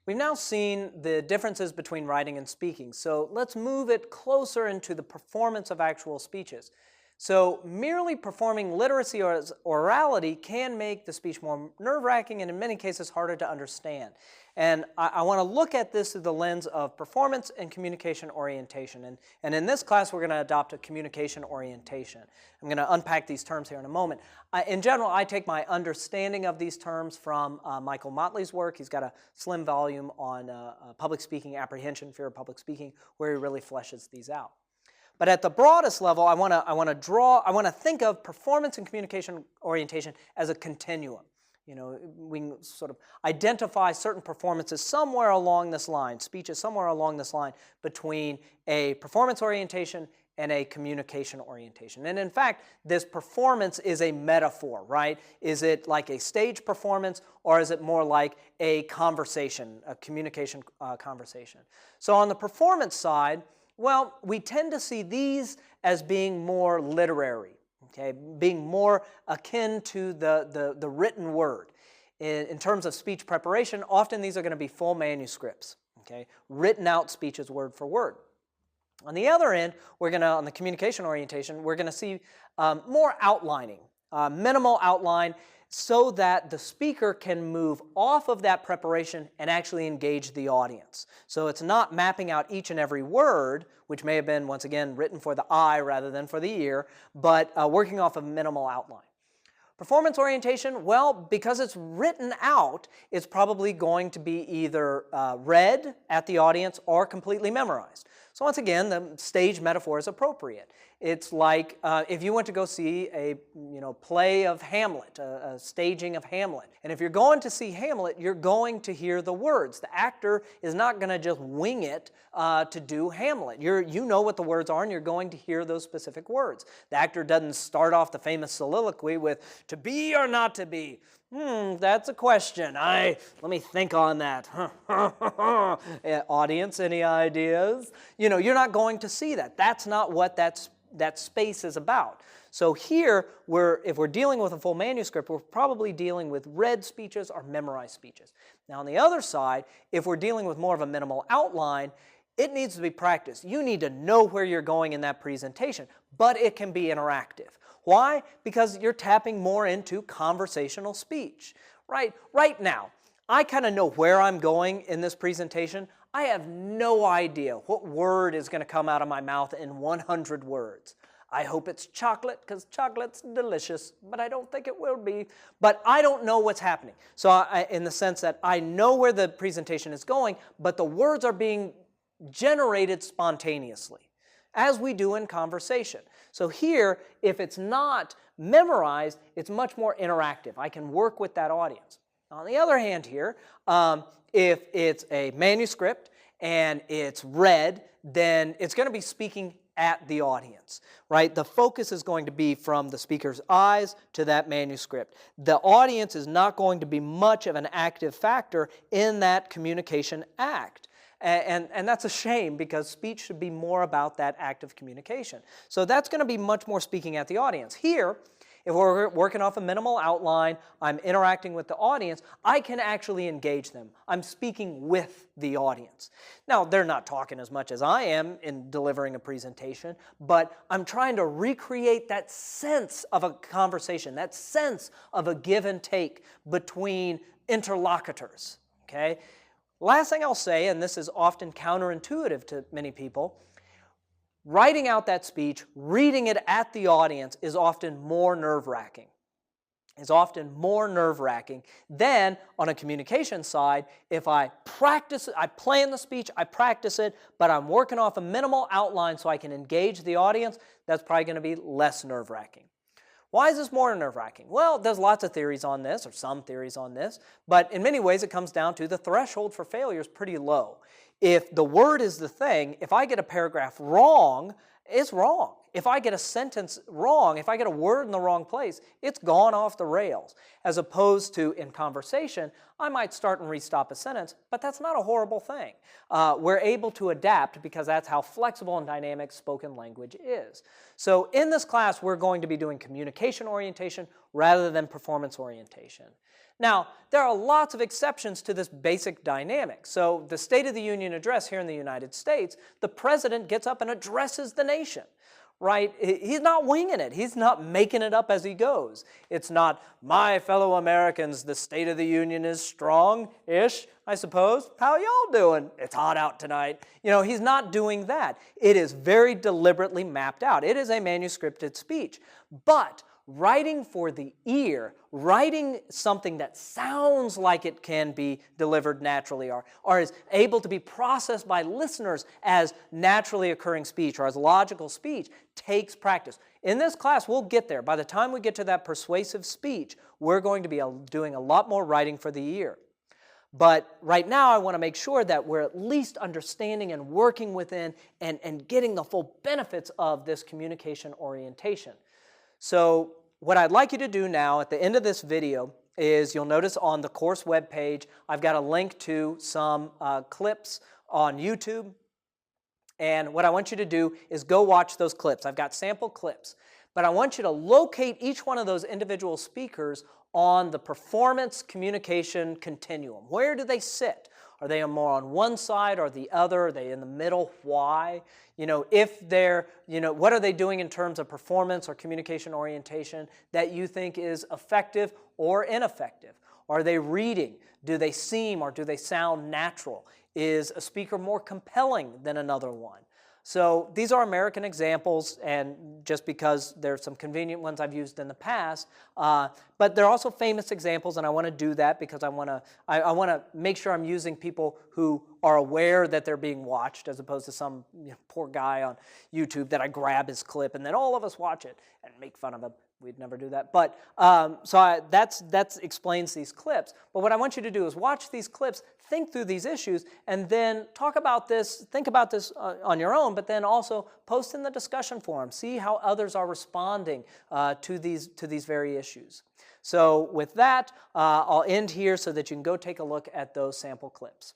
We've now seen the differences between writing and speaking, so let's move it closer into the performance of actual speeches. So merely performing literacy or orality can make the speech more nerve-wracking and in many cases harder to understand. And I want to look at this through the lens of performance and communication orientation. And in this class, we're going to adopt a communication orientation. I'm going to unpack these terms here in a moment. In general, I take my understanding of these terms from Michael Motley's work. He's got a slim volume on public speaking apprehension, fear of public speaking, where he really fleshes these out. But at the broadest level, I want to think of performance and communication orientation as a continuum. You know, we can sort of identify certain performances somewhere along this line, speeches somewhere along this line between a performance orientation and a communication orientation. And in fact, this performance is a metaphor, right? Is it like a stage performance or is it more like a conversation, a communication conversation? So on the performance side, well, we tend to see these as being more literary, okay, being more akin to the written word. In terms of speech preparation, often these are going to be full manuscripts, okay, written out speeches word for word. On the other end, on the communication orientation, we're going to see more outlining, minimal outline, so that the speaker can move off of that preparation and actually engage the audience. So it's not mapping out each and every word, which may have been, once again, written for the eye rather than for the ear, but working off of minimal outline. Performance orientation, well, because it's written out, it's probably going to be either read at the audience or completely memorized. So once again, the stage metaphor is appropriate. It's like if you went to go see a play of Hamlet, a staging of Hamlet. And if you're going to see Hamlet, you're going to hear the words. The actor is not going to just wing it to do Hamlet. You know what the words are and you're going to hear those specific words. The actor doesn't start off the famous soliloquy with, "To be or not to be? That's a question. Let me think on that." Audience, any ideas? You know, you're not going to see that. That's not what that space is about. So here, if we're dealing with a full manuscript, we're probably dealing with read speeches or memorized speeches. Now on the other side, if we're dealing with more of a minimal outline, it needs to be practiced. You need to know where you're going in that presentation, but it can be interactive. Why? Because you're tapping more into conversational speech. Right now, I kind of know where I'm going in this presentation. I have no idea what word is going to come out of my mouth in 100 words. I hope it's chocolate, because chocolate's delicious, but I don't think it will be. But I don't know what's happening. So in the sense that I know where the presentation is going, but the words are being generated spontaneously, as we do in conversation. So here, if it's not memorized, it's much more interactive. I can work with that audience. On the other hand here, if it's a manuscript and it's read, then it's going to be speaking at the audience, right? The focus is going to be from the speaker's eyes to that manuscript. The audience is not going to be much of an active factor in that communication act. And that's a shame, because speech should be more about that act of communication. So that's going to be much more speaking at the audience. Here, if we're working off a minimal outline, I'm interacting with the audience, I can actually engage them. I'm speaking with the audience. Now, they're not talking as much as I am in delivering a presentation, but I'm trying to recreate that sense of a conversation, that sense of a give and take between interlocutors, okay? Last thing I'll say, and this is often counterintuitive to many people, writing out that speech, reading it at the audience is often more nerve-wracking. It's often more nerve-wracking than on a communication side. If I practice it, I plan the speech, I practice it, but I'm working off a minimal outline so I can engage the audience, that's probably going to be less nerve-wracking. Why is this more nerve-wracking? Well, there's lots of theories on this, or some theories on this, but in many ways it comes down to the threshold for failure is pretty low. If the word is the thing, if I get a paragraph wrong, it's wrong. if I get a sentence wrong, if I get a word in the wrong place, it's gone off the rails. As opposed to in conversation, I might start and restop a sentence, but that's not a horrible thing. We're able to adapt because that's how flexible and dynamic spoken language is. So in this class, we're going to be doing communication orientation rather than performance orientation. Now, there are lots of exceptions to this basic dynamic. So the State of the Union address here in the United States, the president gets up and addresses the nation. Right? He's not winging it. He's not making it up as he goes. It's not, my fellow Americans, the State of the Union is strong-ish, I suppose. How y'all doing? It's hot out tonight. You know, he's not doing that. It is very deliberately mapped out. It is a manuscripted speech. But writing for the ear, writing something that sounds like it can be delivered naturally or is able to be processed by listeners as naturally occurring speech or as logical speech takes practice. In this class, we'll get there. By the time we get to that persuasive speech, we're going to be doing a lot more writing for the ear. But right now, I want to make sure that we're at least understanding and working within and getting the full benefits of this communication orientation. So what I'd like you to do now at the end of this video is you'll notice on the course webpage I've got a link to some clips on YouTube. And what I want you to do is go watch those clips. I've got sample clips. But I want you to locate each one of those individual speakers on the performance communication continuum. Where do they sit? Are they more on one side or the other? Are they in the middle? Why? You know, if they're, you know, what are they doing in terms of performance or communication orientation that you think is effective or ineffective? Are they reading? Do they seem or do they sound natural? Is a speaker more compelling than another one? So these are American examples, and just because there's some convenient ones I've used in the past, but they're also famous examples, and I want to do that because I want to make sure I'm using people who are aware that they're being watched, as opposed to some poor guy on YouTube that I grab his clip and then all of us watch it and make fun of him. We'd never do that. But that explains these clips. But what I want you to do is watch these clips, think through these issues, and then talk about this, think about this on your own, but then also post in the discussion forum. See how others are responding to these very issues. So with that, I'll end here so that you can go take a look at those sample clips.